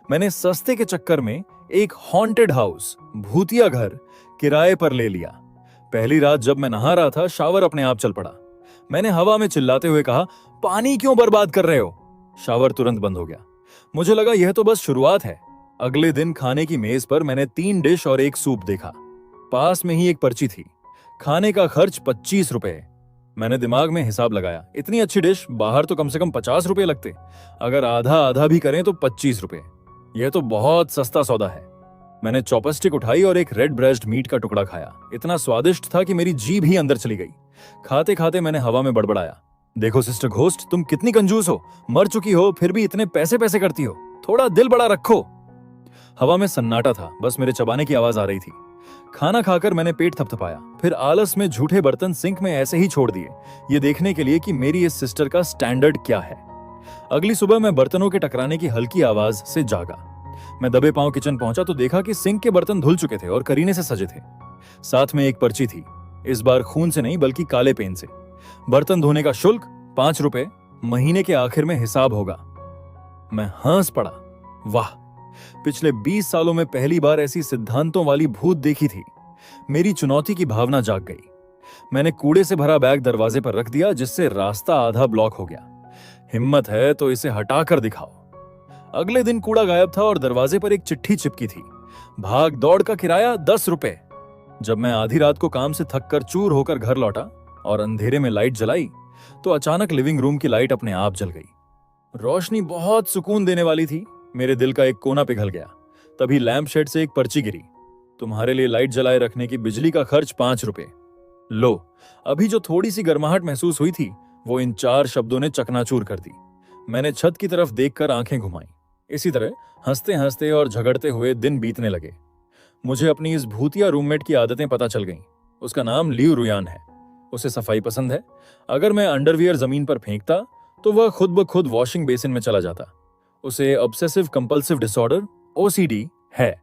मैंने सस्ते के चक्कर में एक हॉन्टेड हाउस, भूतिया घर किराए पर ले लिया। पहली रात जब मैं नहा रहा था, शावर अपने आप चल पड़ा। मैंने हवा में चिल्लाते हुए कहा, पानी क्यों बर्बाद कर रहे हो? शावर तुरंत बंद हो गया। मुझे लगा यह तो बस शुरुआत है। अगले दिन खाने की मेज पर मैंने 3 डिश और एक सूप देखा। पास में ही एक पर्ची थी, खाने का खर्च 25 रुपए। मैंने दिमाग में हिसाब लगाया, इतनी अच्छी डिश बाहर तो कम से कम 50 रुपए लगते, अगर आधा आधा भी करें तो 25 रुपए। यह तो बहुत सस्ता सौदा है। मैंने चॉपस्टिक उठाई और एक रेड ब्रेस्ट मीट का टुकड़ा खाया। इतना स्वादिष्ट था कि मेरी जीभ ही अंदर चली गई। खाते खाते मैंने हवा में बड़बड़ाया, देखो सिस्टर घोस्ट, तुम कितनी कंजूस हो, मर चुकी हो फिर भी इतने पैसे पैसे करती हो, थोड़ा दिल बड़ा रखो। हवा में सन्नाटा था, बस मेरे चबाने की आवाज आ रही थी। खाना खाकर मैंने पेट थपथपाया, फिर आलस में झूठे बर्तन सिंक में ऐसे ही छोड़ दिए, ये देखने के लिए कि मेरी इस सिस्टर का स्टैंडर्ड क्या है। अगली सुबह मैं बर्तनों के टकराने की हल्की आवाज से जागा। मैं दबे पांव किचन पहुंचा तो देखा कि सिंक के बर्तन धुल चुके थे और करीने से सजे थे। साथ में एक पर्ची थी, इस बार खून से नहीं बल्कि काले पेन से। बर्तन धोने का शुल्क 5 रुपए, महीने के आखिर में हिसाब होगा। मैं हंस पड़ा। वाह, पिछले 20 सालों में पहली बार ऐसी सिद्धांतों वाली भूत देखी थी। मेरी चुनौती की भावना जाग गई। मैंने कूड़े से भरा बैग दरवाजे पर रख दिया, जिससे रास्ता आधा ब्लॉक हो गया। हिम्मत है तो इसे हटाकर दिखाओ। अगले दिन कूड़ा गायब था और दरवाजे पर एक चिट्ठी चिपकी थी, भाग दौड़ का किराया 10 रुपए। जब मैं आधी रात को काम से थककर चूर होकर घर लौटा और अंधेरे में लाइट जलाई तो अचानक लिविंग रूम की लाइट अपने आप जल गई। रोशनी बहुत सुकून देने वाली थी। मेरे दिल का एक कोना पिघल गया। तभी लैंप शेड से एक पर्ची गिरी, तुम्हारे लिए लाइट जलाए रखने की बिजली का खर्च 5 रुपए। लो, अभी जो थोड़ी सी गर्माहट महसूस हुई थी वो इन 4 शब्दों ने चकनाचूर कर दी। मैंने छत की तरफ देखकर आंखें घुमाई। इसी तरह हंसते हंसते और झगड़ते हुए दिन बीतने लगे। मुझे अपनी इस भूतिया रूममेट की आदतें पता चल गईं। उसका नाम लियू रुयान है। उसे सफाई पसंद है। अगर मैं अंडरवियर जमीन पर फेंकता तो वह खुद ब खुद वॉशिंग बेसिन में चला जाता। उसे ऑब्सेसिव कंपल्सिव डिसऑर्डर OCD है।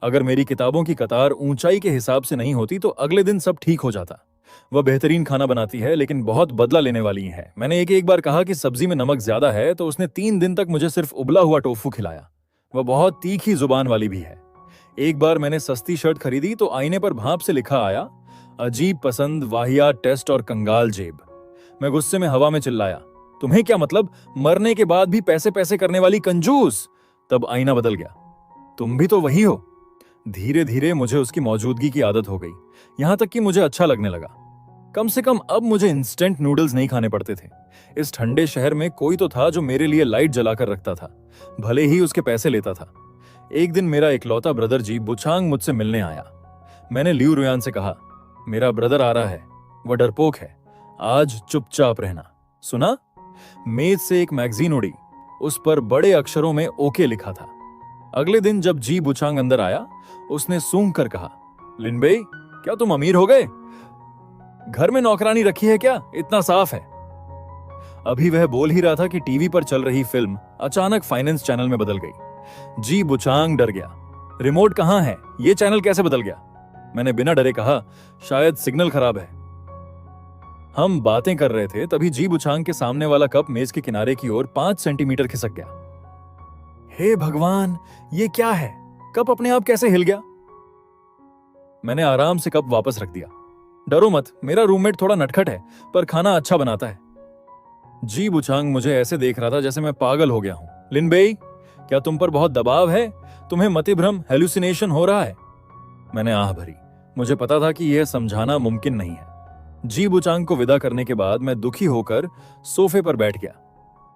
अगर मेरी किताबों की कतार ऊंचाई के हिसाब से नहीं होती तो अगले दिन सब ठीक हो जाता। वह बेहतरीन खाना बनाती है, लेकिन बहुत बदला लेने वाली है। मैंने एक बार कहा कि सब्जी में नमक ज्यादा है तो उसने 3 दिन तक मुझे सिर्फ उबला हुआ टोफू खिलाया। वह बहुत तीखी जुबान वाली भी है। एक बार मैंने सस्ती शर्ट खरीदी तो आईने पर भाप से लिखा आया, अजीब पसंद, वाहियात टेस्ट और कंगाल जेब। मैं गुस्से में हवा में चिल्लाया, तुम्हें क्या मतलब, मरने के बाद भी पैसे पैसे करने वाली कंजूस। तब आईना बदल गया, तुम भी तो वही हो। धीरे धीरे मुझे उसकी मौजूदगी की आदत हो गई, यहां तक कि मुझे अच्छा लगने लगा। कम से कम अब मुझे इंस्टेंट नूडल्स नहीं खाने पड़ते थे। इस ठंडे शहर में कोई तो था जो मेरे लिए लाइट जलाकर रखता था, भले ही उसके पैसे लेता था। एक दिन मेरा इकलौता ब्रदर जी बुचांग मुझसे मिलने आया। मैंने लियू रुयान से कहा, मेरा ब्रदर आ रहा है, वह डरपोक है, आज चुपचाप रहना। सुना? मेज से एक मैगजीन उड़ी, उस पर बड़े अक्षरों में ओके लिखा था। अगले दिन जब जी बुचांग अंदर आया, उसने सूंघ कर कहा, लिनबेई, क्या तुम अमीर हो गए? घर में नौकरानी रखी है क्या? इतना साफ है। अभी वह बोल ही रहा था कि टीवी पर चल रही फिल्म अचानक फाइनेंस चैनल में बदल गई। जी बुचांग डर गया, रिमोट कहां है, ये चैनल कैसे बदल गया? मैंने बिना डरे कहा, शायद सिग्नल खराब है। हम बातें कर रहे थे तभी जी बुचांग के सामने वाला कप मेज के किनारे की ओर 5 सेंटीमीटर खिसक गया। हे भगवान, ये क्या है? कप अपने आप कैसे हिल गया? मैंने आराम से कप वापस रख दिया। डरो मत, मेरा रूममेट थोड़ा नटखट है पर खाना अच्छा बनाता है। जी बुचांग मुझे ऐसे देख रहा था जैसे मैं पागल हो गया हूं। लिनबेई, क्या तुम पर बहुत दबाव है? तुम्हें मतिभ्रम, हेलुसिनेशन हो रहा है? मैंने आह भरी। मुझे पता था कि यह समझाना मुमकिन नहीं है। जी बुचांग को विदा करने के बाद मैं दुखी होकर सोफे पर बैठ गया।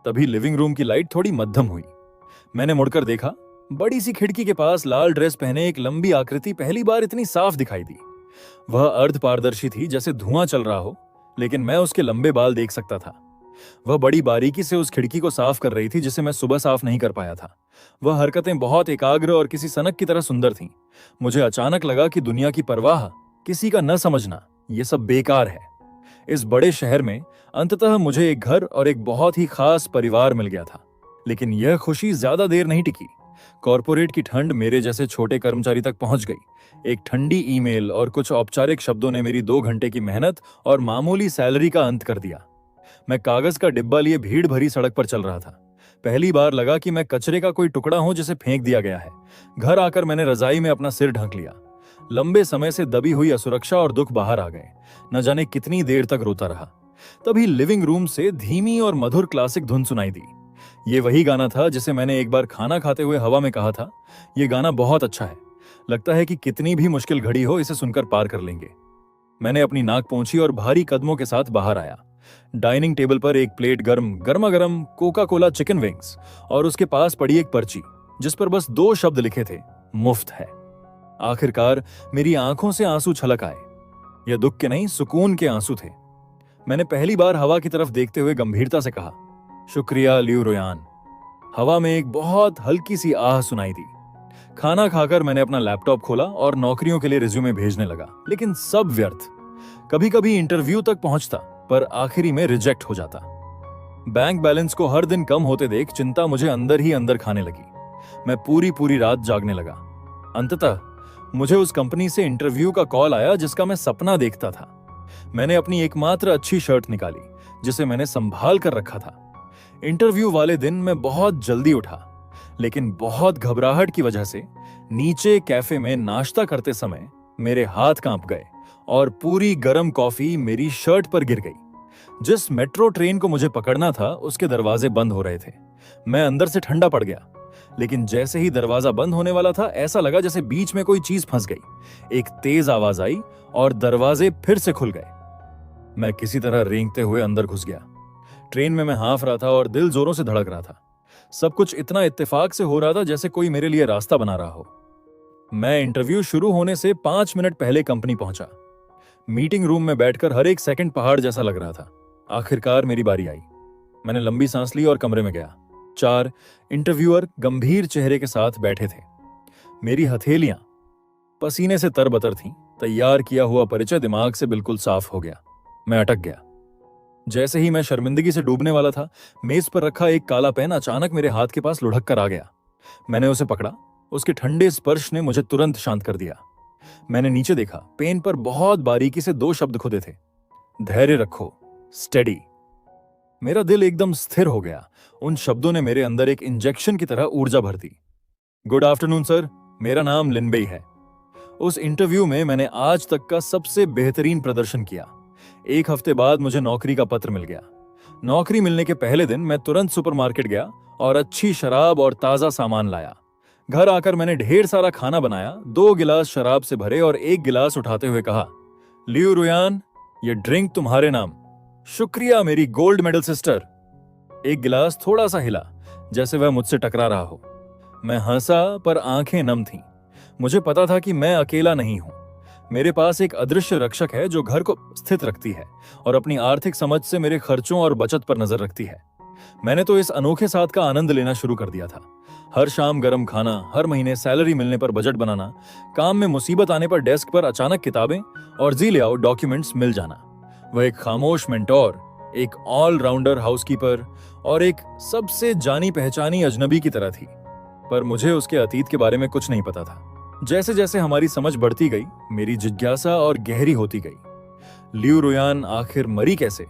तभी लिविंग रूम की लाइट थोड़ी मध्यम हुई। मैंने मुड़कर देखा, बड़ी सी खिड़की के पास लाल ड्रेस पहने एक लंबी आकृति पहली बार इतनी साफ दिखाई दी। वह अर्ध पारदर्शी थी, जैसे धुआं चल रहा हो, लेकिन मैं उसके लंबे बाल देख सकता था। वह बड़ी बारीकी से उस खिड़की को साफ कर रही थी जिसे मैं सुबह साफ नहीं कर पाया था। वह हरकतें बहुत एकाग्र और किसी सनक की तरह सुंदर थीं। मुझे अचानक लगा कि दुनिया की परवाह, किसी का न समझना, ये सब बेकार है। इस बड़े शहर में अंततः मुझे एक घर और एक बहुत ही खास परिवार मिल गया था। लेकिन यह खुशी ज्यादा देर नहीं टिकी। कॉर्पोरेट की ठंड मेरे जैसे छोटे कर्मचारी तक पहुंच गई। एक ठंडी ईमेल और कुछ औपचारिक शब्दों ने मेरी 2 घंटे की मेहनत और मामूली सैलरी का अंत कर दिया। मैं कागज का डिब्बा लिए भीड़ भरी सड़क पर चल रहा था। पहली बार लगा कि मैं कचरे का कोई टुकड़ा हूं जिसे फेंक दिया गया है। घर आकर मैंने रजाई में अपना सिर ढक लिया। लंबे समय से दबी हुई असुरक्षा और दुख बाहर आ गए। न जाने कितनी देर तक रोता रहा। तभी लिविंग रूम से धीमी और मधुर क्लासिक धुन सुनाई दी। ये वही गाना था जिसे मैंने एक बार खाना खाते हुए हवा में कहा था, ये गाना बहुत अच्छा है, लगता है कि कितनी भी मुश्किल घड़ी हो इसे सुनकर पार कर लेंगे। मैंने अपनी नाक पोंछी और भारी कदमों के साथ बाहर आया। डाइनिंग टेबल पर एक प्लेट गर्मा गर्म कोका कोला चिकन विंग्स और उसके पास पड़ी एक पर्ची जिस पर बस 2 शब्द लिखे थे, मुफ्त है। आखिरकार मेरी आंखों से आंसू छलक आए। यह दुख के नहीं, सुकून के आंसू थे। मैंने पहली बार हवा की तरफ देखते हुए गंभीरता से कहा, शुक्रिया लियू रुयान। हवा में एक बहुत हल्की सी आह सुनाई दी। खाना खाकर मैंने अपना लैपटॉप खोला और नौकरियों के लिए रिज्यूमे भेजने लगा, लेकिन सब व्यर्थ। कभी कभी इंटरव्यू तक पहुंचता पर आखिरी में रिजेक्ट हो जाता। बैंक बैलेंस को हर दिन कम होते देख चिंता मुझे अंदर ही अंदर खाने लगी। मैं पूरी रात जागने लगा। अंततः मुझे उस कंपनी से इंटरव्यू का कॉल आया जिसका मैं सपना देखता था। मैंने अपनी एकमात्र अच्छी शर्ट निकाली जिसे मैंने संभाल कर रखा था। इंटरव्यू वाले दिन मैं बहुत जल्दी उठा, लेकिन बहुत घबराहट की वजह से नीचे कैफे में नाश्ता करते समय मेरे हाथ कांप गए और पूरी गर्म कॉफी मेरी शर्ट पर गिर गई। जिस मेट्रो ट्रेन को मुझे पकड़ना था उसके दरवाजे बंद हो रहे थे। मैं अंदर से ठंडा पड़ गया, लेकिन जैसे ही दरवाजा बंद होने वाला था ऐसा लगा जैसे बीच में कोई चीज फंस गई। एक तेज आवाज आई और दरवाजे फिर से खुल गए। मैं किसी तरह रेंगते हुए अंदर घुस गया। ट्रेन में मैं हाँफ रहा था और दिल जोरों से धड़क रहा था। सब कुछ इतना इत्तेफाक से हो रहा था जैसे कोई मेरे लिए रास्ता बना रहा हो। मैं इंटरव्यू शुरू होने से 5 मिनट पहले कंपनी पहुंचा। मीटिंग रूम में बैठकर हर एक सेकंड पहाड़ जैसा लग रहा था। आखिरकार मेरी बारी आई। मैंने लंबी सांस ली और कमरे में गया। 4 इंटरव्यूअर गंभीर चेहरे के साथ बैठे थे। मेरी हथेलियां पसीने से तरबतर थीं। तैयार किया हुआ परिचय दिमाग से बिल्कुल साफ हो गया। मैं अटक गया। जैसे ही मैं शर्मिंदगी से डूबने वाला था, मेज पर रखा एक काला पेन अचानक मेरे हाथ के पास लुढ़क कर आ गया। मैंने उसे पकड़ा। उसके ठंडे स्पर्श ने मुझे तुरंत शांत कर दिया। मैंने नीचे देखा। पेन पर बहुत बारीकी से 2 शब्द खुदे थे, धैर्य रखो, स्टेडी। मेरा दिल एकदम स्थिर हो गया। उन शब्दों ने मेरे अंदर एक इंजेक्शन की तरह ऊर्जा भर दी। गुड आफ्टरनून सर, मेरा नाम लिनबेई है। उस इंटरव्यू में मैंने आज तक का सबसे बेहतरीन प्रदर्शन किया। 1 हफ्ते बाद मुझे नौकरी का पत्र मिल गया। नौकरी मिलने के पहले दिन मैं तुरंत सुपरमार्केट गया और अच्छी शराब और ताजा सामान लाया। घर आकर मैंने ढेर सारा खाना बनाया, 2 गिलास शराब से भरे और 1 गिलास उठाते हुए कहा, लियू रुयान, ये ड्रिंक तुम्हारे नाम। शुक्रिया मेरी गोल्ड मेडल सिस्टर। 1 गिलास थोड़ा सा हिला जैसे वह मुझसे टकरा रहा हो। मैं हंसा पर आंखें नम थीं। मुझे पता था कि मैं अकेला नहीं हूं। मेरे पास एक अदृश्य रक्षक है जो घर को स्थित रखती है और अपनी आर्थिक समझ से मेरे खर्चों और बचत पर नजर रखती है। मैंने तो इस अनोखे साथ का आनंद लेना शुरू कर दिया था। हर शाम गर्म खाना, हर महीने सैलरी मिलने पर बजट बनाना, काम में मुसीबत आने पर डेस्क पर अचानक किताबें और जी लेआउट डॉक्यूमेंट्स मिल जाना। वह एक खामोश मेंटोर, एक ऑलराउंडर हाउसकीपर और एक सबसे जानी पहचानी अजनबी की तरह थी। पर मुझे उसके अतीत के बारे में कुछ नहीं पता था। जैसे जैसे हमारी समझ बढ़ती गई, मेरी जिज्ञासा और गहरी होती गई। लियू रुयान आखिर मरी कैसे?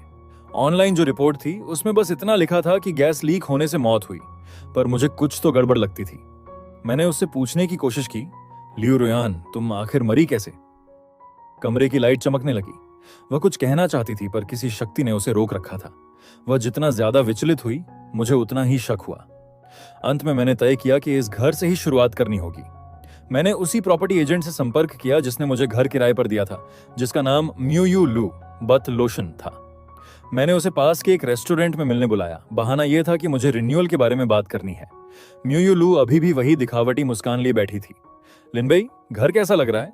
ऑनलाइन जो रिपोर्ट थी उसमें बस इतना लिखा था कि गैस लीक होने से मौत हुई, पर मुझे कुछ तो गड़बड़ लगती थी। मैंने उससे पूछने की कोशिश की, लियू रुयान, तुम आखिर मरी कैसे? कमरे की लाइट चमकने लगी। वह कुछ कहना चाहती थी पर किसी शक्ति ने उसे रोक रखा था। वह जितना ज्यादा विचलित हुई, मुझे उतना ही शक हुआ। अंत में मैंने तय किया कि इस घर से ही शुरुआत करनी होगी। मैंने उसी प्रॉपर्टी एजेंट से संपर्क किया जिसने मुझे घर किराए पर दिया था, जिसका नाम म्यूयू लू बत लोशन था। मैंने उसे पास के एक रेस्टोरेंट में मिलने बुलाया। बहाना यह था कि मुझे रिन्यूअल के बारे में बात करनी है। म्यूयू लू अभी भी वही दिखावटी मुस्कान लिए बैठी थी। लिनबेई, घर कैसा लग रहा है?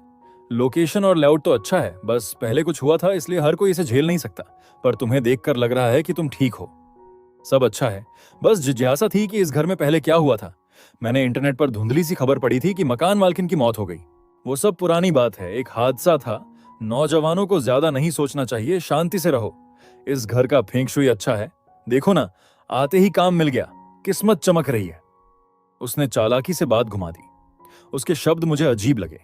लोकेशन और लेआउट तो अच्छा है, बस पहले कुछ हुआ था इसलिए हर कोई इसे झेल नहीं सकता, पर तुम्हें देखकर लग रहा है कि तुम ठीक हो। सब अच्छा है, बस जिज्ञासा थी कि इस घर में पहले क्या हुआ था। मैंने इंटरनेट पर धुंधली सी खबर पड़ी थी कि मकान मालकिन की मौत हो गई। वो सब पुरानी बात है, एक हादसा था। नौजवानों को ज्यादा नहीं सोचना चाहिए, शांति से रहो। इस घर का फेंग शुई अच्छा है, देखो ना, आते ही काम मिल गया, किस्मत चमक रही है। उसने चालाकी से बात घुमा दी। उसके शब्द मुझे अजीब लगे।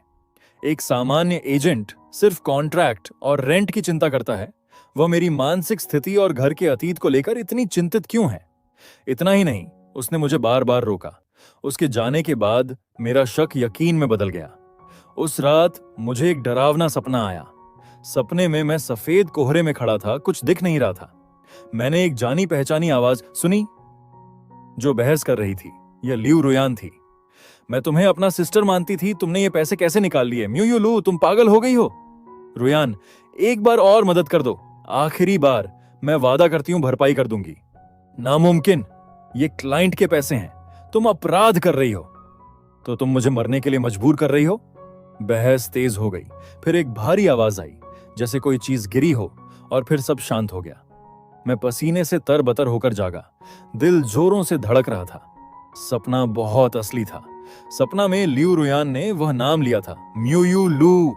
एक सामान्य एजेंट सिर्फ कॉन्ट्रैक्ट और रेंट की चिंता करता है, वह मेरी मानसिक स्थिति और घर के अतीत को लेकर इतनी चिंतित क्यों है? इतना ही नहीं, उसने मुझे बार बार रोका। उसके जाने के बाद मेरा शक यकीन में बदल गया। उस रात मुझे एक डरावना सपना आया। सपने में मैं सफेद कोहरे में खड़ा था, कुछ दिख नहीं रहा था। मैंने एक जानी पहचानी आवाज सुनी जो बहस कर रही थी। यह लियू रुयान थी। मैं तुम्हें अपना सिस्टर मानती थी, तुमने ये पैसे कैसे निकाल लिए? म्यू यू लू, तुम पागल हो गई हो? रुयान, एक बार और मदद कर दो, आखिरी बार। मैं वादा करती हूं भरपाई कर दूंगी। नामुमकिन, ये क्लाइंट के पैसे हैं, तुम अपराध कर रही हो। तो तुम मुझे मरने के लिए मजबूर कर रही हो? बहस तेज हो गई। फिर एक भारी आवाज आई, जैसे कोई चीज गिरी हो, और फिर सब शांत हो गया। मैं पसीने से तरबतर होकर जागा। दिल जोरों से धड़क रहा था। सपना बहुत असली था। सपना में लियू रुयान ने वह नाम लिया था, म्यू यू लू।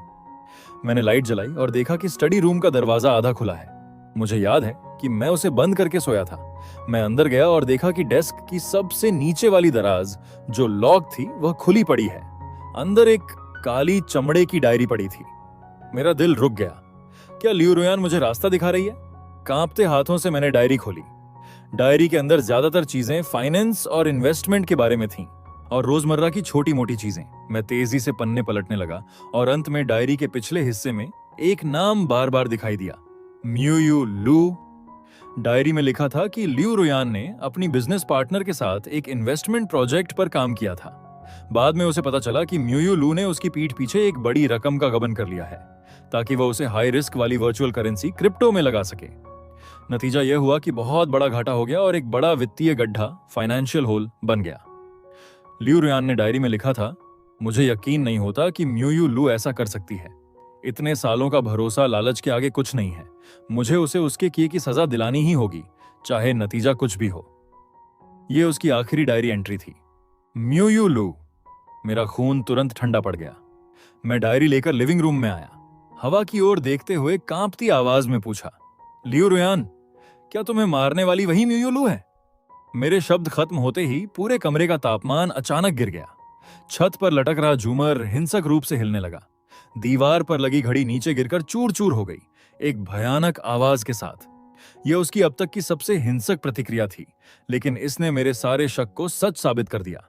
मैंने लाइट जलाई और देखा कि स्टडी रूम का दरवाजा आधा खुला है। मुझे याद है कि मैं उसे बंद करके सोया था। मैं अंदर गया और देखा कि डेस्क की सबसे नीचे वाली दराज जो लॉक थी वह खुली पड़ी है। अंदर एक काली चमड़े की डायरी पड़ी थी। मेरा दिल रुक गया। क्या लियू रुयान मुझे रास्ता दिखा रही है? कांपते हाथों से मैंने डायरी खोली। डायरी के अंदर ज्यादातर चीजें फाइनेंस और इन्वेस्टमेंट के बारे में थीं, और रोजमर्रा की छोटी मोटी चीजें। मैं तेजी से पन्ने पलटने लगा और अंत में डायरी के पिछले हिस्से में एक नाम बार बार दिखाई दिया, म्यू यू लू। डायरी में लिखा था कि लियू रुयान ने अपनी बिजनेस पार्टनर के साथ एक इन्वेस्टमेंट प्रोजेक्ट पर काम किया था। बाद में उसे पता चला कि म्यू यू लू ने उसकी पीठ पीछे एक बड़ी रकम का गबन कर लिया है, ताकि वह उसे हाई रिस्क वाली वर्चुअल करेंसी क्रिप्टो में लगा सके। नतीजा यह हुआ कि बहुत बड़ा घाटा हो गया और एक बड़ा वित्तीय गड्ढा, फाइनेंशियल होल बन गया। लियू रुयान ने डायरी में लिखा था, मुझे यकीन नहीं होता कि म्यू यू लू ऐसा कर सकती है। इतने सालों का भरोसा लालच के आगे कुछ नहीं है। मुझे उसे उसके किए की सजा दिलानी ही होगी, चाहे नतीजा कुछ भी हो। यह उसकी आखिरी डायरी एंट्री थी, म्यू यू लू। मेरा खून तुरंत ठंडा पड़ गया। मैं डायरी लेकर लिविंग रूम में आया। हवा की ओर देखते हुए कांपती आवाज में पूछा, लियू रुयान, क्या तुम्हें मारने वाली वही म्यू यू लू है? मेरे शब्द खत्म होते ही पूरे कमरे का तापमान अचानक गिर गया। छत पर लटक रहा झूमर हिंसक रूप से हिलने लगा। दीवार पर लगी घड़ी नीचे गिरकर चूर चूर हो गई, एक भयानक आवाज के साथ। यह उसकी अब तक की सबसे हिंसक प्रतिक्रिया थी, लेकिन इसने मेरे सारे शक को सच साबित कर दिया।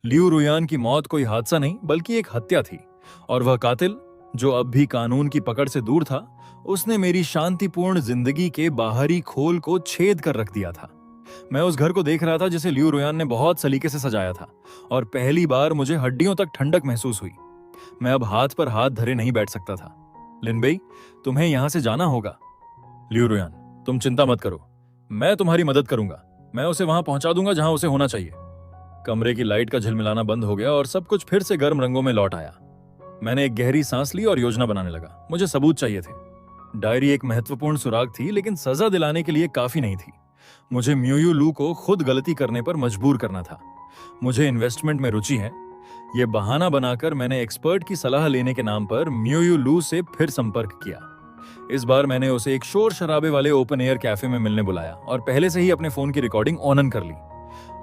लियू रुयान की मौत कोई हादसा नहीं बल्कि एक हत्या थी, और वह कातिल, जो अब भी कानून की पकड़ से दूर था, उसने मेरी शांतिपूर्ण जिंदगी के बाहरी खोल को छेद कर रख दिया था। मैं उस घर को देख रहा था जिसे लियू रुयान ने बहुत सलीके से सजाया था, और पहली बार मुझे हड्डियों तक ठंडक महसूस हुई। मैं अब हाथ पर हाथ धरे नहीं बैठ सकता था। लिनबेई, तुम्हें यहां से जाना होगा। लियू रुयान, तुम चिंता मत करो, मैं तुम्हारी मदद करूंगा। मैं उसे वहां पहुंचा दूंगा जहां उसे होना चाहिए। कमरे की लाइट का झिलमिलाना बंद हो गया और सब कुछ फिर से गर्म रंगों में लौट आया। मैंने एक गहरी सांस ली और योजना बनाने लगा। मुझे सबूत चाहिए थे। डायरी एक महत्वपूर्ण सुराग थी, लेकिन सजा दिलाने के लिए काफी नहीं थी। मुझे म्यू यू लू को खुद गलती करने पर मजबूर करना था। मुझे इन्वेस्टमेंट में रुचि है। यह बहाना बनाकर मैंने एक्सपर्ट की सलाह लेने के नाम पर म्यू यू लू से फिर संपर्क किया। इस बार मैंने उसे एक शोर शराबे वाले ओपन एयर कैफे में मिलने बुलाया और पहले से ही अपने फोन की रिकॉर्डिंग ऑन कर ली।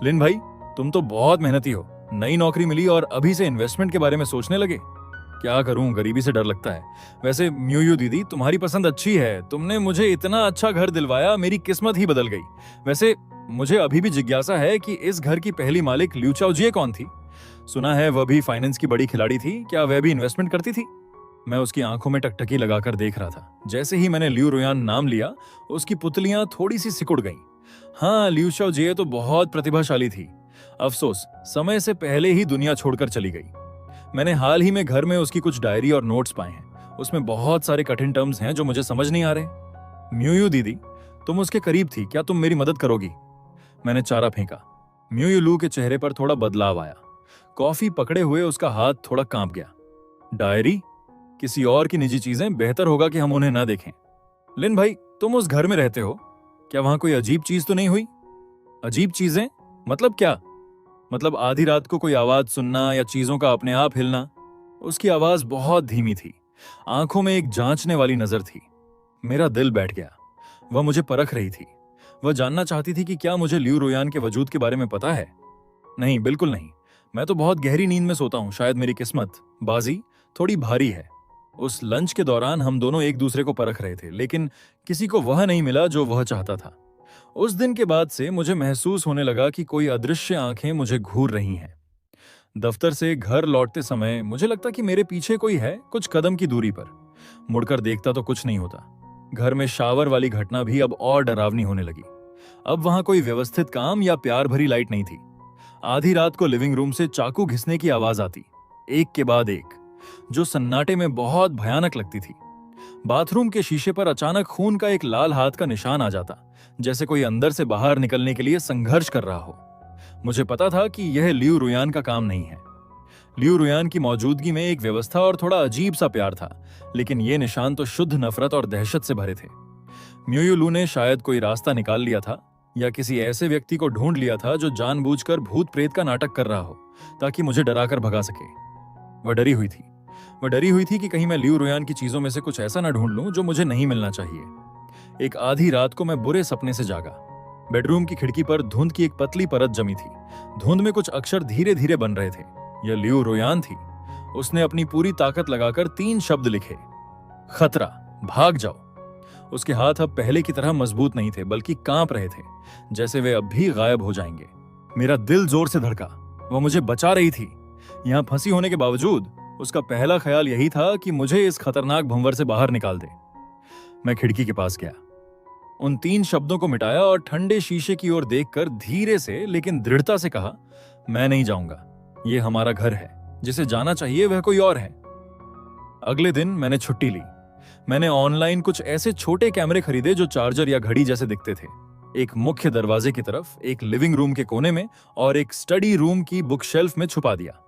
लिन भाई, तुम तो बहुत मेहनती हो। नई नौकरी मिली और अभी से इन्वेस्टमेंट के बारे में सोचने लगे? क्या करूं, गरीबी से डर लगता है। वैसे म्यू यू दीदी, तुम्हारी पसंद अच्छी है। तुमने मुझे इतना अच्छा घर दिलवाया, मेरी किस्मत ही बदल गई। वैसे मुझे अभी भी जिज्ञासा है कि इस घर की पहली मालिक लियू चाओजिए कौन थी? सुना है वह भी फाइनेंस की बड़ी खिलाड़ी थी। क्या वह भी इन्वेस्टमेंट करती थी? मैं उसकी आंखों में टकटकी लगाकर देख रहा था। जैसे ही मैंने लियू रुयान नाम लिया, उसकी पुतलियां थोड़ी सी सिकुड़ गईं। हाँ, लियू चाओजिए तो बहुत प्रतिभाशाली थी। अफसोस, समय से पहले ही दुनिया छोड़कर चली गई। मैंने हाल ही में घर में उसकी कुछ डायरी और नोट्स पाए हैं। उसमें बहुत सारे कठिन टर्म्स हैं जो मुझे समझ नहीं आ रहे। म्यू यू दीदी, तुम उसके करीब थी, क्या तुम मेरी मदद करोगी? मैंने चारा फेंका। म्यू यू लू के चेहरे पर थोड़ा बदलाव आया। कॉफी पकड़े हुए उसका हाथ थोड़ा कांप गया। डायरी? किसी और की निजी चीजें, बेहतर होगा कि हम उन्हें ना देखें। लिन भाई, तुम उस घर में रहते हो, क्या वहां कोई अजीब चीज तो नहीं हुई? अजीब चीजें मतलब क्या? मतलब आधी रात को कोई आवाज सुनना या चीजों का अपने आप हिलना? उसकी आवाज बहुत धीमी थी, आंखों में एक जांचने वाली नजर थी। मेरा दिल बैठ गया। वह मुझे परख रही थी। वह जानना चाहती थी कि क्या मुझे लियू रुयान के वजूद के बारे में पता है। नहीं, बिल्कुल नहीं। मैं तो बहुत गहरी नींद में सोता हूं। शायद मेरी किस्मत, बाजी थोड़ी भारी है। उस लंच के दौरान हम दोनों एक दूसरे को परख रहे थे, लेकिन किसी को वह नहीं मिला जो वह चाहता था। उस दिन के बाद से मुझे महसूस होने लगा कि कोई अदृश्य आंखें मुझे घूर रही हैं। दफ्तर से घर लौटते समय मुझे लगता कि मेरे पीछे कोई है, कुछ कदम की दूरी पर। मुड़कर देखता तो कुछ नहीं होता। घर में शावर वाली घटना भी अब और डरावनी होने लगी। अब वहां कोई व्यवस्थित काम या प्यार भरी लाइट नहीं थी। आधी रात को लिविंग रूम से चाकू घिसने की आवाज आती, एक के बाद एक, जो सन्नाटे में बहुत भयानक लगती थी। बाथरूम के शीशे पर अचानक खून का एक लाल हाथ का निशान आ जाता, जैसे कोई अंदर से बाहर निकलने के लिए संघर्ष कर रहा हो। मुझे पता था कि यह लियू रुयान का काम नहीं है। लियू रुयान की मौजूदगी में एक व्यवस्था और थोड़ा अजीब सा प्यार था, लेकिन ये निशान तो शुद्ध नफरत और दहशत से भरे थे। म्यूयू लू ने शायद कोई रास्ता निकाल लिया था, या किसी ऐसे व्यक्ति को ढूंढ लिया था जो जानबूझकर भूत प्रेत का नाटक कर रहा हो, ताकि मुझे डराकर भगा सके। वह डरी हुई थी। वह डरी हुई थी कि कहीं मैं लियू रुयान की चीजों में से कुछ ऐसा ना ढूंढ लूं जो मुझे नहीं मिलना चाहिए। एक आधी रात को मैं बुरे सपने से जागा। बेडरूम की खिड़की पर धुंध की एक पतली परत जमी थी। धुंध में कुछ अक्षर धीरे धीरे बन रहे थे। यह लियू रुयान थी। उसने अपनी पूरी ताकत लगाकर 3 शब्द लिखे, खतरा, भाग जाओ। उसके हाथ अब पहले की तरह मजबूत नहीं थे, बल्कि कांप रहे थे, जैसे वे अब भी गायब हो जाएंगे। मेरा दिल जोर से धड़का। वह मुझे बचा रही थी। यहां फंसी होने के बावजूद उसका पहला ख्याल यही था कि मुझे इस खतरनाक भंवर से बाहर निकाल दे। मैं खिड़की के पास गया, उन 3 शब्दों को मिटाया और ठंडे शीशे की ओर देखकर धीरे से लेकिन दृढ़ता से कहा, मैं नहीं जाऊंगा। यह हमारा घर है। जिसे जाना चाहिए वह कोई और है। अगले दिन मैंने छुट्टी ली। मैंने ऑनलाइन कुछ ऐसे छोटे कैमरे खरीदे जो चार्जर या घड़ी जैसे दिखते थे। एक मुख्य दरवाजे की तरफ, एक लिविंग रूम के कोने में और एक स्टडी रूम की बुक शेल्फ में छुपा दिया।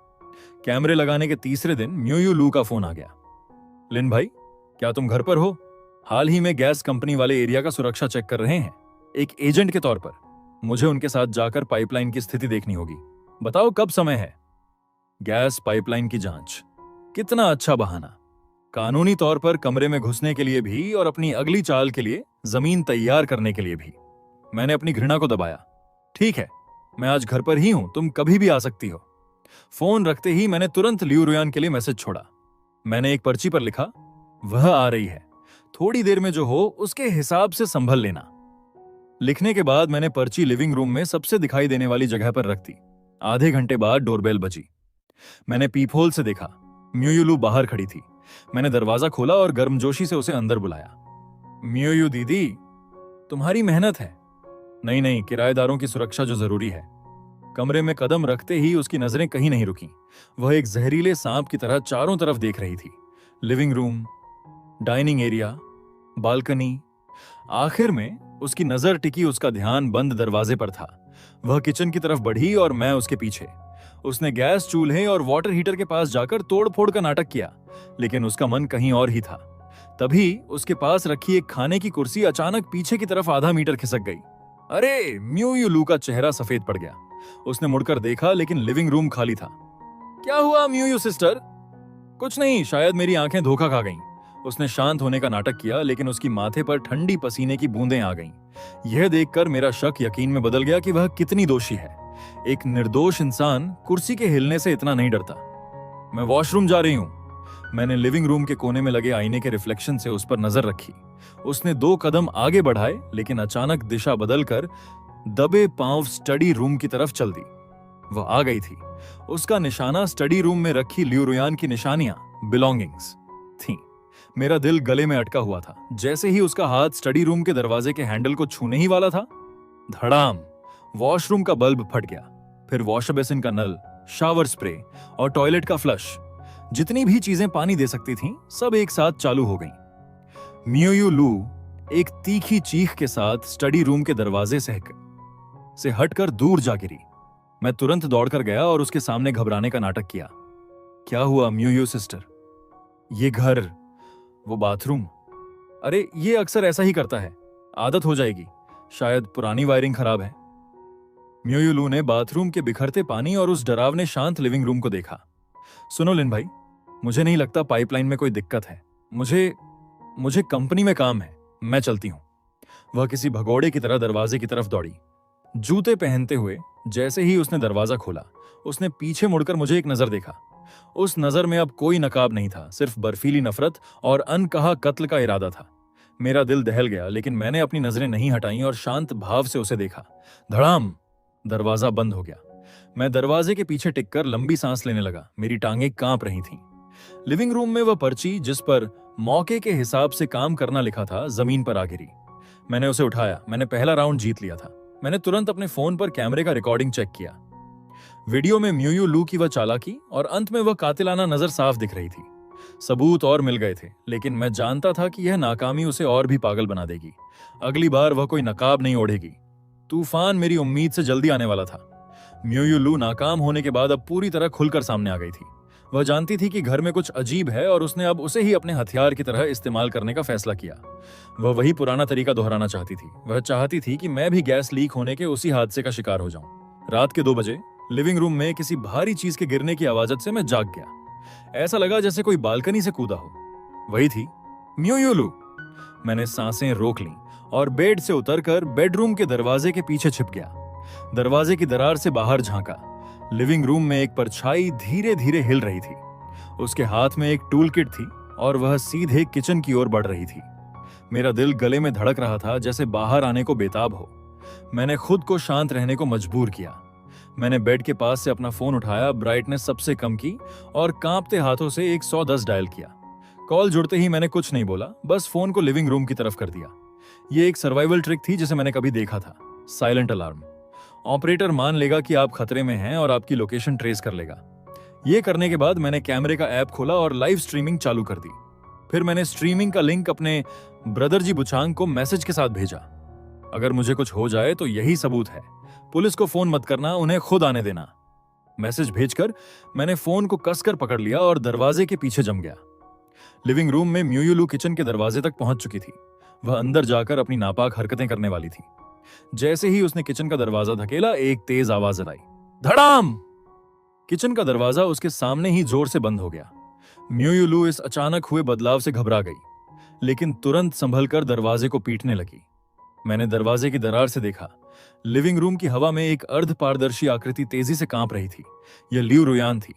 कैमरे लगाने के तीसरे दिन म्यूयू लू का फोन आ गया। लिन भाई, क्या तुम घर पर हो? हाल ही में गैस कंपनी वाले एरिया का सुरक्षा चेक कर रहे हैं, एक एजेंट के तौर पर। मुझे उनके साथ जाकर पाइपलाइन की स्थिति देखनी होगी। बताओ कब समय है? गैस पाइपलाइन की जांच, कितना अच्छा बहाना। कानूनी तौर पर कमरे में घुसने के लिए भी और अपनी अगली चाल के लिए जमीन तैयार करने के लिए भी। मैंने अपनी घृणा को दबाया। ठीक है, मैं आज घर पर ही हूं, तुम कभी भी आ सकती हो। फोन रखते ही मैंने तुरंत लियू रुयान के लिए मैसेज छोड़ा। मैंने एक पर्ची पर लिखा, वह आ रही है, थोड़ी देर में जो हो उसके हिसाब से संभल लेना। लिखने के बाद मैंने पर्ची लिविंग रूम में सबसे दिखाई देने वाली जगह पर रख दी। आधे घंटे बाद डोरबेल बजी। मैंने पीपहोल से देखा, म्यूयू लू बाहर खड़ी थी। मैंने दरवाजा खोला और गर्मजोशी से उसे अंदर बुलाया। म्यूयू दीदी, तुम्हारी मेहनत है। नहीं नहीं, किराएदारों की सुरक्षा जो जरूरी है। कमरे में कदम रखते ही उसकी नजरें कहीं नहीं रुकी। वह एक जहरीले सांप की तरह चारों तरफ देख रही थी। Living room, dining area, balcony. आखिर में उसकी नजर टिकी उसका ध्यान बंद दरवाजे पर था। वह किचन की तरफ बढ़ी और मैं उसके पीछे। उसने गैस चूल्हे और वाटर हीटर के पास जाकर तोड़फोड़ का नाटक किया, लेकिन उसका मन कहीं और ही था। तभी उसके पास रखी एक खाने की कुर्सी अचानक पीछे की तरफ आधा मीटर खिसक गई। अरे! म्यूयू लू का चेहरा सफेद पड़ गया। उसने मुड़कर देखा, लेकिन लिविंग रूम खाली था। क्या हुआ म्यूयू सिस्टर? कुछ नहीं, शायद मेरी आंखें धोखा खा गईं। उसने शांत होने का नाटक किया, लेकिन उसकी माथे पर ठंडी पसीने की बूंदें आ गईं। यह देखकर मेरा शक यकीन में बदल गया कि वह कितनी दोषी है। एक निर्दोष इंसान कुर्सी के हिलने से इतना नहीं डरता। मैं वॉशरूम जा रही हूं। मैंने लिविंग रूम के कोने में लगे आईने के रिफ्लेक्शन से उस पर नजर रखी। उसने 2 कदम आगे बढ़ाए, लेकिन अचानक दिशा बदलकर दबे पांव स्टडी रूम की तरफ चल दी। वह आ गई थी। उसका निशाना स्टडी रूम में रखी लियू रुयान की निशानियां, बिलोंगिंग्स थीं। मेरा दिल गले में अटका हुआ था। जैसे ही उसका हाथ स्टडी रूम के दरवाजे के हैंडल को छूने ही वाला था, धड़ाम! वॉशरूम का बल्ब फट गया। फिर वॉश बेसिन का नल, शावर स्प्रे और टॉयलेट का फ्लश, जितनी भी चीजें पानी दे सकती थीं, सब एक साथ चालू हो गईं। म्यूयू लू एक तीखी चीख के साथ स्टडी रूम के दरवाजे से हटकर दूर जा गिरी। मैं तुरंत दौड़कर गया और उसके सामने घबराने का नाटक किया। क्या हुआ म्यूयू सिस्टर? ये घर, वो बाथरूम। अरे, ये अक्सर ऐसा ही करता है, आदत हो जाएगी। शायद पुरानी वायरिंग खराब है। म्यूयू लू ने बाथरूम के बिखरते पानी और उस डरावने शांत लिविंग रूम को देखा। सुनो लिन भाई, मुझे नहीं लगता पाइपलाइन में कोई दिक्कत है। मुझे कंपनी में काम है, मैं चलती हूं। वह किसी भगोड़े की तरह दरवाजे की तरफ दौड़ी। जूते पहनते हुए जैसे ही उसने दरवाजा खोला, उसने पीछे मुड़कर मुझे एक नजर देखा। उस नजर में अब कोई नकाब नहीं था, सिर्फ बर्फीली नफरत और अनकहा कत्ल का इरादा था। मेरा दिल दहल गया, लेकिन मैंने अपनी नजरें नहीं हटाईं और शांत भाव से उसे देखा। धड़ाम! दरवाजा बंद हो गया। मैं दरवाजे के पीछे टिककर लंबी सांस लेने लगा। मेरी टांगें कांप रही थीं। लिविंग रूम में वह पर्ची जिस पर मौके के हिसाब से काम करना लिखा था, जमीन पर आ गिरी। मैंने उसे उठाया। मैंने पहला राउंड जीत लिया था। मैंने तुरंत अपने फोन पर कैमरे का रिकॉर्डिंग चेक किया। वीडियो में म्यूयू लू की वह चालाकी और अंत में वह कातिलाना नजर साफ दिख रही थी। सबूत और मिल गए थे, लेकिन मैं जानता था कि यह नाकामी उसे और भी पागल बना देगी। अगली बार वह कोई नकाब नहीं ओढ़ेगी। तूफान मेरी उम्मीद से जल्दी आने वाला था। म्यूयू लू नाकाम होने के बाद अब पूरी तरह खुलकर सामने आ गई थी। वह जानती थी कि घर में कुछ अजीब है और उसने अब उसे ही अपने हथियार की तरह इस्तेमाल करने का फैसला किया। वह वही पुराना तरीका दोहराना चाहती थी। वह चाहती थी कि मैं भी गैस लीक होने के उसी हादसे का शिकार हो जाऊं। रात के 2 बजे लिविंग रूम में किसी भारी चीज के गिरने की आवाज से मैं जाग गया। ऐसा लगा जैसे कोई बालकनी से कूदा हो। वही थी म्यूयू लू। मैंने सांसें रोक लीं और बेड से उतरकर बेडरूम के दरवाजे के पीछे छिप गया। दरवाजे की दरार से बाहर झांका। लिविंग रूम में एक परछाई धीरे धीरे हिल रही थी। उसके हाथ में एक टूल किट थी और वह सीधे किचन की ओर बढ़ रही थी। मेरा दिल गले में धड़क रहा था, जैसे बाहर आने को बेताब हो। मैंने खुद को शांत रहने को मजबूर किया। मैंने बेड के पास से अपना फोन उठाया, ब्राइटनेस सबसे कम की और कांपते हाथों से 110 डायल किया। कॉल जुड़ते ही मैंने कुछ नहीं बोला, बस फोन को लिविंग रूम की तरफ कर दिया। यह एक सर्वाइवल ट्रिक थी जिसे मैंने कभी देखा था। Silent alarm. ऑपरेटर मान लेगा कि आप खतरे में हैं और आपकी लोकेशन ट्रेस कर लेगा। यह करने के बाद मैंने कैमरे का ऐप खोला और लाइव स्ट्रीमिंग चालू कर दी। फिर मैंने स्ट्रीमिंग का लिंक अपने ब्रदर जी बुचांग को मैसेज के साथ भेजा। अगर मुझे कुछ हो जाए तो यही सबूत है। पुलिस को फोन मत करना, उन्हें खुद आने देना। मैसेज भेजकर मैंने फोन को कसकर पकड़ लिया और दरवाजे के पीछे जम गया। लिविंग रूम में म्यूयू लू किचन के दरवाजे तक पहुंच चुकी थी। वह अंदर जाकर अपनी नापाक हरकतें करने वाली थी। जैसे ही उसने किचन का दरवाजा धकेला, एक तेज आवाज आई, धड़ाम! किचन का दरवाजा उसके सामने ही जोर से बंद हो गया। म्यूयू लू इस अचानक हुए बदलाव से घबरा गई, लेकिन तुरंत संभलकर दरवाजे को पीटने लगी। मैंने दरवाजे की दरार से देखा। लिविंग रूम की हवा में एक अर्ध पारदर्शी आकृति तेजी से कांप रही थी। यह लियू रुयान थी।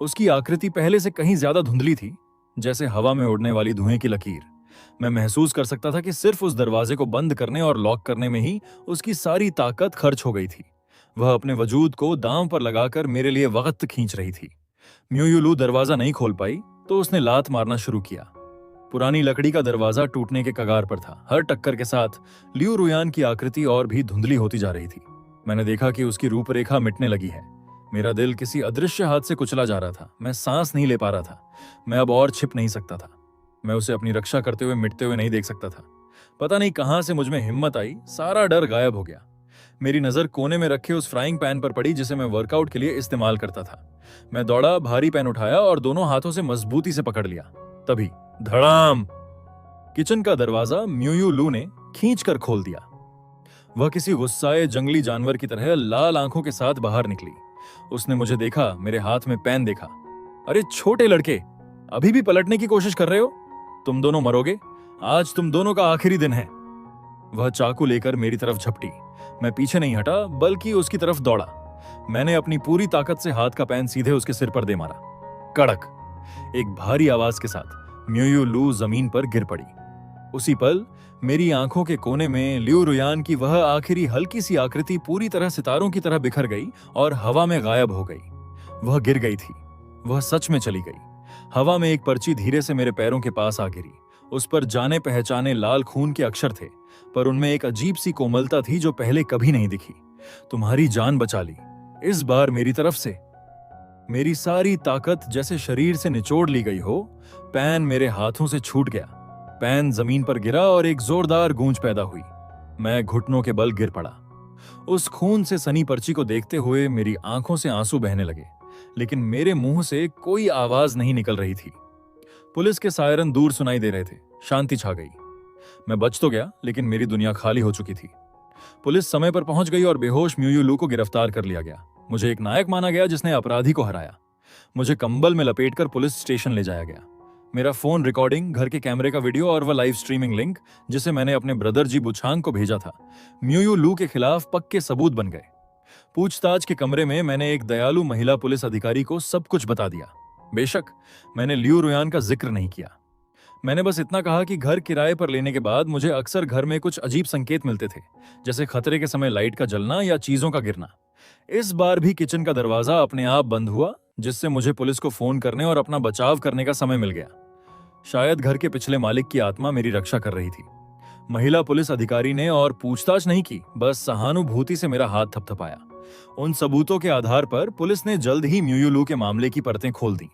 उसकी आकृति पहले से कहीं ज्यादा धुंधली थी, जैसे हवा में उड़ने वाली धुएं की लकीर। मैं महसूस कर सकता था कि सिर्फ उस दरवाजे को बंद करने और लॉक करने में ही उसकी सारी ताकत खर्च हो गई थी। वह अपने वजूद को दांव पर लगाकर मेरे लिए वक्त खींच रही थी। म्यूयू लू दरवाजा नहीं खोल पाई तो उसने लात मारना शुरू किया। पुरानी लकड़ी का दरवाजा टूटने के कगार पर था। हर टक्कर के साथ लियू रुयान की आकृति और भी धुंधली होती जा रही थी। मैंने देखा कि उसकी रूपरेखा मिटने लगी है। मेरा दिल किसी अदृश्य हाथ से कुचला जा रहा था। मैं सांस नहीं ले पा रहा था। मैं अब और छिप नहीं सकता था। मैं उसे अपनी रक्षा करते हुए मिटते हुए नहीं देख सकता था। पता नहीं कहां से मुझ में हिम्मत आई, सारा डर गायब हो गया। मेरी नजर कोने में रखे उस फ्राइंग पैन पर पड़ी जिसे मैं वर्कआउट के लिए इस्तेमाल करता था। मैं दौड़ा, भारी पैन उठाया और दोनों हाथों से मजबूती से पकड़ लिया। तभी धड़ाम! किचन का दरवाजा म्यूयू लू ने खींचकर खोल दिया। वह किसी गुस्साए जंगली जानवर की तरह लाल आंखों के साथ बाहर निकली। उसने मुझे देखा, मेरे हाथ में पेन देखा। अरे छोटे लड़के, अभी भी पलटने की कोशिश कर रहे हो? तुम दोनों मरोगे। आज तुम दोनों का आखिरी दिन है। वह चाकू लेकर मेरी तरफ झपटी। मैं पीछे नहीं हटा, बल्कि उसकी तरफ दौड़ा। मैंने अपनी पूरी ताकत से हाथ का पेन सीधे उसके सिर पर दे मारा। कड़क! एक भारी आवाज के साथ म्यूयू लू जमीन पर गिर पड़ी। उसी पल मेरी आंखों के कोने में लियू रुयान की वह आखिरी हल्की सी आकृति पूरी तरह सितारों की तरह बिखर गई और हवा में गायब हो गई। वह गिर गई थी। वह सच में चली गई। हवा में एक पर्ची धीरे से मेरे पैरों के पास आ गिरी। उस पर जाने पहचाने लाल खून के अक्षर थे, पर उनमें एक अजीब सी कोमलता थी जो पहले कभी नहीं दिखी। तुम्हारी जान बचा ली, इस बार मेरी तरफ से। मेरी सारी ताकत जैसे शरीर से निचोड़ ली गई हो। पेन मेरे हाथों से छूट गया। पेन जमीन पर गिरा और एक जोरदार गूंज पैदा हुई। मैं घुटनों के बल गिर पड़ा। उस खून से सनी पर्ची को देखते हुए मेरी आंखों से आंसू बहने लगे, लेकिन मेरे मुंह से कोई आवाज नहीं निकल रही थी। पुलिस के सायरन दूर सुनाई दे रहे थे। शांति छा गई। मैं बच तो गया, लेकिन मेरी दुनिया खाली हो चुकी थी। पुलिस समय पर पहुंच गई और बेहोश म्यूयू लू को गिरफ्तार कर लिया गया। मुझे एक नायक माना गया जिसने अपराधी को हराया। मुझे कंबल में लपेटकर पुलिस स्टेशन ले जाया गया। मेरा फोन रिकॉर्डिंग, घर के कैमरे का वीडियो और वह लाइव स्ट्रीमिंग लिंक जिसे मैंने अपने ब्रदर जी बुछांग को भेजा था, म्यूयू लू के खिलाफ पक्के सबूत बन गए। पूछताछ के कमरे में मैंने एक दयालु महिला पुलिस अधिकारी को सब कुछ बता दिया। बेशक मैंने लियू रुयान का जिक्र नहीं किया। मैंने बस इतना कहा कि घर किराए पर लेने के बाद मुझे अक्सर घर में कुछ अजीब संकेत मिलते थे, जैसे खतरे के समय लाइट का जलना या चीजों का गिरना। इस बार भी किचन का दरवाजा अपने आप बंद हुआ, जिससे मुझे पुलिस को फोन करने और अपना बचाव करने का समय मिल गया। शायद घर के पिछले मालिक की आत्मा मेरी रक्षा कर रही थी। महिला पुलिस अधिकारी ने और पूछताछ नहीं की, बस सहानुभूति से मेरा हाथ थपथपाया। उन सबूतों के आधार पर पुलिस ने जल्द ही म्यूयुलू के मामले की परतें खोल दी।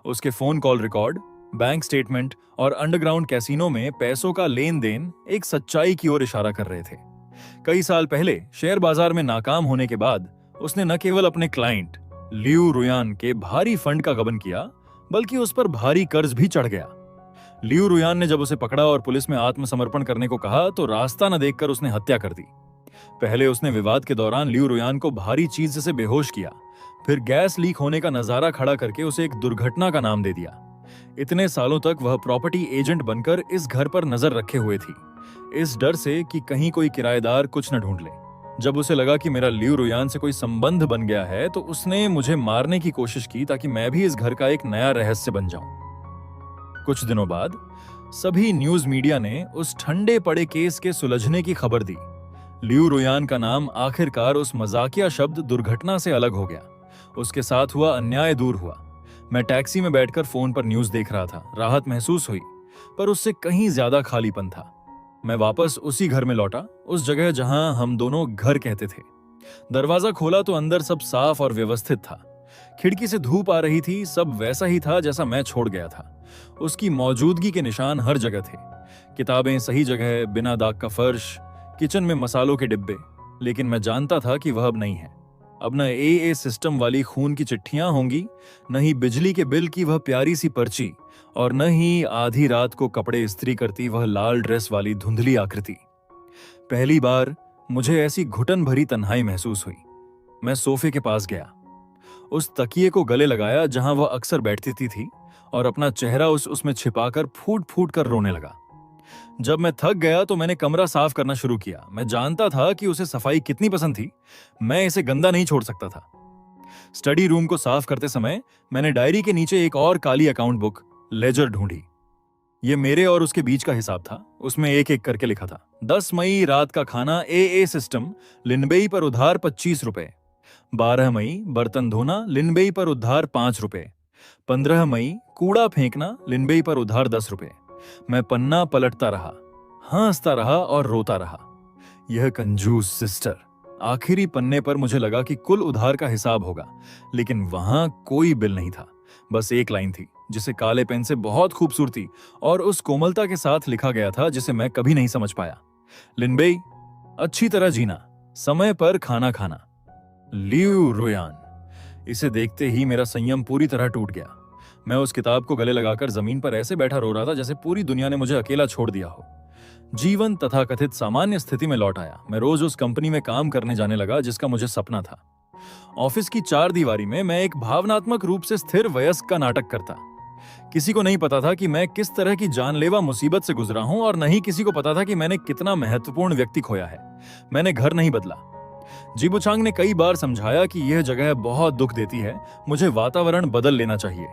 उसके phone call record, bank statement और अंडरग्राउंड कैसीनो में पैसों का लेन देन एक सच्चाई की ओर इशारा कर रहे थे। कई साल पहले शेयर बाजार में नाकाम होने के बाद उसने न केवल अपने क्लाइंट लियू रुयान के भारी फंड का गबन किया, बल्कि उस पर भारी कर्ज भी चढ़ गया। लियू रुयान ने जब उसे पकड़ा और पुलिस में आत्मसमर्पण करने को कहा तो रास्ता न देखकर उसने हत्या कर दी। पहले उसने विवाद के दौरान लियू रुयान को भारी चीज से बेहोश किया, फिर गैस लीक होने का नजारा खड़ा करके उसे एक दुर्घटना का नाम दे दिया। इतने सालों तक वह प्रॉपर्टी एजेंट बनकर इस घर पर नजर रखे हुए थी, इस डर से कि कहीं कोई किराएदार कुछ न ढूंढ ले। जब उसे लगा कि मेरा लियू रुयान से कोई संबंध बन गया है तो उसने मुझे मारने की कोशिश की, ताकि मैं भी इस घर का एक नया रहस्य बन जाऊं। कुछ दिनों बाद सभी न्यूज मीडिया ने उस ठंडे पड़े केस के सुलझने की खबर दी। लियू रुयान का नाम आखिरकार उस मजाकिया शब्द दुर्घटना से अलग हो गया। उसके साथ हुआ अन्याय दूर हुआ। मैं टैक्सी में बैठकर फोन पर न्यूज देख रहा था। राहत महसूस हुई, पर उससे कहीं ज्यादा खालीपन था। मैं वापस उसी घर में लौटा, उस जगह जहां हम दोनों घर कहते थे। दरवाजा खोला तो अंदर सब साफ और व्यवस्थित था। खिड़की से धूप आ रही थी, सब वैसा ही था जैसा मैं छोड़ गया था। उसकी मौजूदगी के निशान हर जगह थे। किताबें सही जगह, बिना दाग का फर्श, किचन में मसालों के डिब्बे। लेकिन मैं जानता था कि वह अब नहीं है। अब न ए सिस्टम वाली खून की चिट्ठियां होंगी, न ही बिजली के बिल की वह प्यारी सी पर्ची, और न ही आधी रात को कपड़े इस्त्री करती वह लाल ड्रेस वाली धुंधली आकृति। पहली बार मुझे ऐसी घुटन भरी तन्हाई महसूस हुई। मैं सोफे के पास गया, उस तकिए को गले लगाया जहां वह अक्सर बैठती थी, और अपना चेहरा उसमें छिपाकर फूट फूट कर रोने लगा। जब मैं थक गया तो मैंने कमरा साफ करना शुरू किया। मैं जानता था कि उसे सफाई कितनी पसंद थी, मैं इसे गंदा नहीं छोड़ सकता था। स्टडी रूम को साफ करते समय मैंने डायरी के नीचे एक और काली अकाउंट बुक, लेजर, ढूंढी। ये मेरे और उसके बीच का हिसाब था। उसमें एक एक करके लिखा था: 10 मई रात का खाना ए सिस्टम, लिनबेई पर उधार 25 रुपए। 12 मई बर्तन धोना, लिनबेई पर उधार 5 रुपए। 15 मई कूड़ा फेंकना, लिनबेई पर उधार 10 रुपए। मैं पन्ना पलटता रहा, हंसता रहा और रोता रहा। यह कंजूस सिस्टर। आखिरी पन्ने पर मुझे लगा कि कुल उधार का हिसाब होगा, लेकिन वहां कोई बिल नहीं था। बस एक लाइन थी, जिसे काले पेन से बहुत खूबसूरती और उस कोमलता के साथ लिखा गया था जिसे मैं कभी नहीं समझ पाया। लिनबेई, अच्छी तरह जीना, समय पर खाना खाना। लियू रुयान। इसे देखते ही मेरा संयम पूरी तरह टूट गया। मैं उस किताब को गले लगाकर जमीन पर ऐसे बैठा रो रहा था जैसे पूरी दुनिया ने मुझे अकेला छोड़ दिया हो। जीवन तथाकथित सामान्य स्थिति में लौट आया। मैं रोज उस कंपनी में काम करने जाने लगा जिसका मुझे सपना था। ऑफिस की चार दीवारी में मैं एक भावनात्मक रूप से स्थिर वयस्क का नाटक करता। किसी को नहीं पता था कि मैं किस तरह की जानलेवा मुसीबत से गुजरा हूं, और नहीं किसी को पता था कि मैंने कितना महत्वपूर्ण व्यक्ति खोया है। मैंने घर नहीं बदला। जिबुचांग ने कई बार समझाया कि यह जगह बहुत दुख देती है, मुझे वातावरण बदल लेना चाहिए।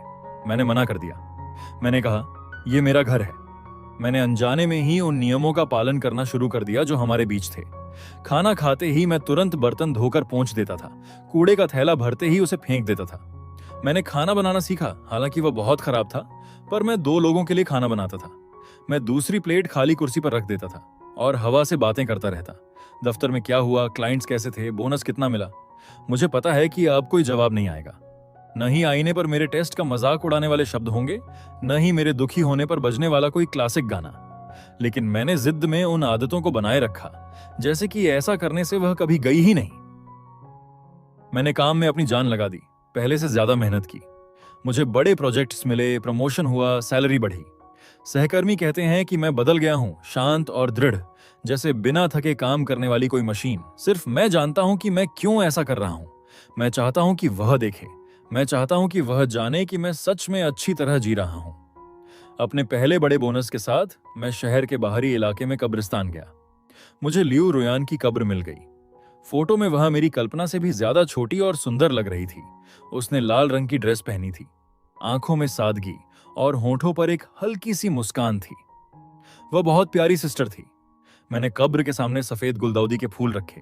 मैंने मना कर दिया। मैंने कहा, यह मेरा घर है। मैंने अनजाने में ही उन नियमों का पालन करना शुरू कर दिया जो हमारे बीच थे। खाना खाते ही मैं तुरंत बर्तन धोकर पोंछ देता था। कूड़े का थैला भरते ही उसे फेंक देता था। मैंने खाना बनाना सीखा, हालांकि वह बहुत खराब था, पर मैं 2 लोगों के लिए खाना बनाता था। मैं दूसरी प्लेट खाली कुर्सी पर रख देता था और हवा से बातें करता रहता। दफ्तर में क्या हुआ, क्लाइंट्स कैसे थे, बोनस कितना मिला। मुझे पता है कि अब कोई जवाब नहीं आएगा। न ही आईने पर मेरे टेस्ट का मजाक उड़ाने वाले शब्द होंगे, न ही मेरे दुखी होने पर बजने वाला कोई क्लासिक गाना। लेकिन मैंने जिद में उन आदतों को बनाए रखा, जैसे कि ऐसा करने से वह कभी गई ही नहीं। मैंने काम में अपनी जान लगा दी, पहले से ज्यादा मेहनत की। मुझे बड़े प्रोजेक्ट्स मिले, प्रमोशन हुआ, सैलरी बढ़ी। सहकर्मी कहते हैं कि मैं बदल गया हूं, शांत और दृढ़, जैसे बिना थके काम करने वाली कोई मशीन। सिर्फ मैं जानता हूं कि मैं क्यों ऐसा कर रहा हूं। मैं चाहता हूं कि वह देखे, मैं चाहता हूं कि वह जाने कि मैं सच में अच्छी तरह जी रहा हूं। अपने पहले बड़े बोनस के साथ मैं शहर के बाहरी इलाके में कब्रिस्तान गया। मुझे लियू रुयान की कब्र मिल गई। फोटो में वह मेरी कल्पना से भी ज्यादा छोटी और सुंदर लग रही थी। उसने लाल रंग की ड्रेस पहनी थी। आंखों में सादगी और होठों पर एक हल्की सी मुस्कान थी। वह बहुत प्यारी सिस्टर थी। मैंने कब्र के सामने सफेद गुलदाउदी के फूल रखे,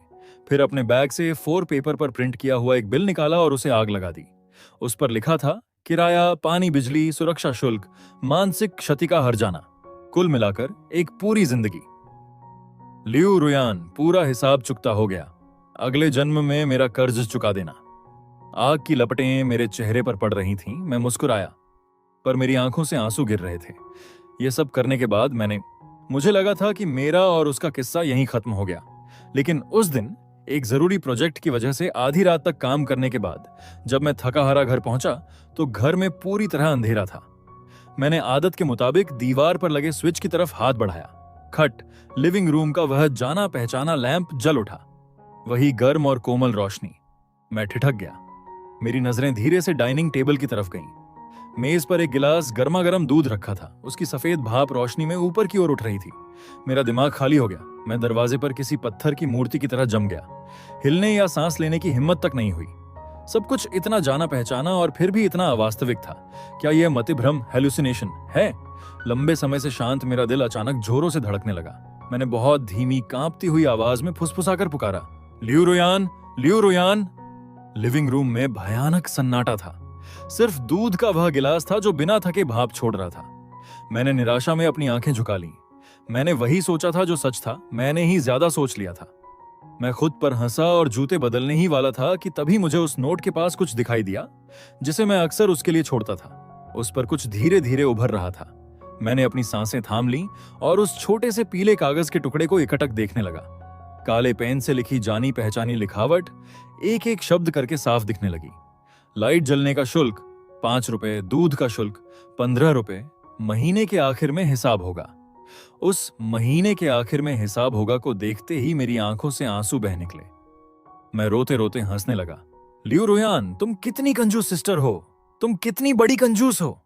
फिर अपने बैग से 4 पेपर पर प्रिंट किया हुआ एक बिल निकाला और उसे आग लगा दी। उस पर लिखा था किराया, पानी, बिजली, सुरक्षा शुल्क, मानसिक क्षति का हर्जाना, कुल मिलाकर एक पूरी जिंदगी। लियू रुयान, पूरा हिसाब चुकता हो गया। अगले जन्म में मेरा कर्ज चुका देना। आग की लपटें मेरे चेहरे पर पड़ रही थीं। मैं मुस्कुराया, पर मेरी आंखों से आंसू गिर रहे थे। यह सब करने के बाद मुझे लगा था कि मेरा और उसका किस्सा यहीं खत्म हो गया। लेकिन उस दिन एक जरूरी प्रोजेक्ट की वजह से आधी रात तक काम करने के बाद जब मैं थका हारा घर पहुंचा तो घर में पूरी तरह अंधेरा था। मैंने आदत के मुताबिक दीवार पर लगे स्विच की तरफ हाथ बढ़ाया। खट, लिविंग रूम का वह जाना पहचाना लैंप जल उठा, वही गर्म और कोमल रोशनी। मैं ठिठक गया। मेरी नजरें धीरे से डाइनिंग टेबल की तरफ गईं। मेज पर एक गिलास गर्मा गर्म दूध रखा था। उसकी सफेद भाप रोशनी में ऊपर की ओर उठ रही थी। मेरा दिमाग खाली हो गया। मैं दरवाजे पर किसी पत्थर की मूर्ति की तरह जम गया। हिलने या सांस लेने की हिम्मत तक नहीं हुई। सब कुछ इतना जाना पहचाना और फिर भी इतना अवास्तविक था। क्या यह मतिभ्रम, हेलुसिनेशन है? लंबे समय से शांत मेरा दिल अचानक जोरों से धड़कने लगा। मैंने बहुत धीमी कांपती हुई आवाज में फुसफुसाकर पुकारा, लियू रुयान, लियू रुयान। लिविंग रूम में भयानक सन्नाटा था। सिर्फ दूध का वह गिलास था जो बिना थके भाप छोड़ रहा था। मैंने निराशा में अपनी आंखें झुका लीं। मैंने वही सोचा था जो सच था। मैंने ही ज्यादा सोच लिया था। मैं खुद पर हंसा और जूते बदलने ही वाला था कि तभी मुझे उस नोट के पास कुछ दिखाई दिया जिसे मैं अक्सर उसके लिए छोड़ता था। उस पर कुछ धीरे धीरे उभर रहा था। मैंने अपनी सांसें थाम लीं और उस छोटे से पीले कागज के टुकड़े को एकटक देखने लगा। काले पेन से लिखी जानी पहचानी लिखावट एक एक शब्द करके साफ दिखने लगी। लाइट जलने का शुल्क 5 रुपए, दूध का शुल्क 15 रुपए, महीने के आखिर में हिसाब होगा। उस महीने के आखिर में हिसाब होगा को देखते ही मेरी आंखों से आंसू बह निकले। मैं रोते रोते हंसने लगा। लियू रुयान, तुम कितनी कंजूस सिस्टर हो, तुम कितनी बड़ी कंजूस हो।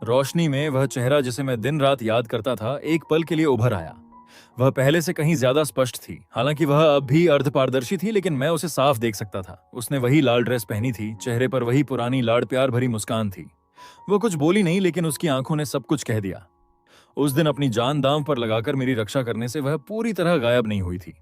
रोशनी में वह चेहरा जिसे मैं दिन रात याद करता था एक पल के लिए उभर आया। वह पहले से कहीं ज्यादा स्पष्ट थी। हालांकि वह अब भी अर्धपारदर्शी थी, लेकिन मैं उसे साफ देख सकता था। उसने वही लाल ड्रेस पहनी थी, चेहरे पर वही पुरानी लाड़ प्यार भरी मुस्कान थी। वह कुछ बोली नहीं, लेकिन उसकी आंखों ने सब कुछ कह दिया। उस दिन अपनी जान दांव पर लगाकर मेरी रक्षा करने से वह पूरी तरह गायब नहीं हुई थी।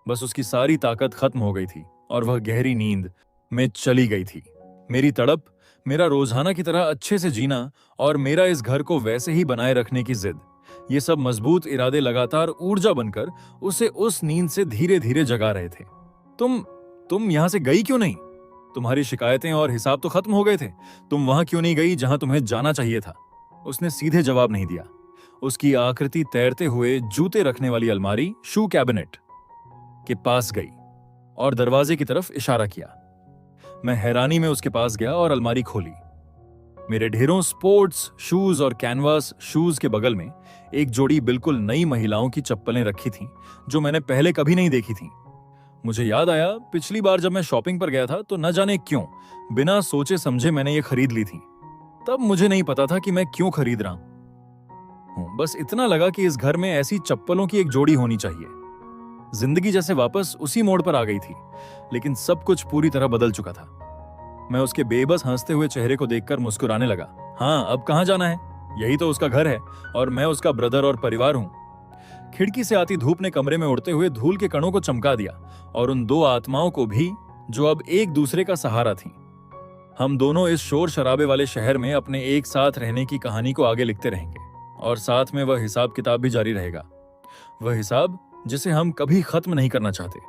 बस उसकी सारी ताकत खत्म हो गई थी और वह गहरी नींद में चली गई थी। मेरी तड़प, मेरा रोजाना की तरह अच्छे से जीना और मेरा इस घर को वैसे ही बनाए रखने की जिद, ये सब मजबूत इरादे लगातार ऊर्जा बनकर उसे उस नींद से धीरे धीरे जगा रहे थे। तुम यहां से गई क्यों नहीं? तुम्हारी शिकायतें और हिसाब तो खत्म हो गए थे। तुम वहां क्यों नहीं गई जहां तुम्हें जाना चाहिए था? उसने सीधे जवाब नहीं दिया। उसकी आकृति तैरते हुए जूते रखने वाली अलमारी, शू कैबिनेट के पास गई और दरवाजे की तरफ इशारा किया। मैं हैरानी में उसके पास गया और अलमारी खोली। मेरे ढेरों स्पोर्ट्स शूज और कैनवास शूज के बगल में एक जोड़ी बिल्कुल नई महिलाओं की चप्पलें रखी थीं, जो मैंने पहले कभी नहीं देखी थीं। मुझे याद आया, पिछली बार जब मैं शॉपिंग पर गया था तो न जाने क्यों बिना सोचे समझे मैंने ये खरीद ली थी। तब मुझे नहीं पता था कि मैं क्यों खरीद रहा हूं। बस इतना लगा कि इस घर में ऐसी चप्पलों की एक जोड़ी होनी चाहिए। जिंदगी जैसे वापस उसी मोड़ पर आ गई थी, लेकिन सब कुछ पूरी तरह बदल चुका था। मैं उसके बेबस हंसते हुए चेहरे को देखकर मुस्कुराने लगा। हाँ, अब कहां जाना है? यही तो उसका घर है और मैं उसका ब्रदर और परिवार हूं। खिड़की से आती धूप ने कमरे में उड़ते हुए धूल के कणों को चमका दिया और उन दो आत्माओं को भी, जो अब एक दूसरे का सहारा थीं। हम दोनों इस शोर शराबे वाले शहर में अपने एक साथ रहने की कहानी को आगे लिखते रहेंगे और साथ में वह हिसाब किताब भी जारी रहेगा। वह हिसाब जिसे हम कभी खत्म नहीं करना चाहते।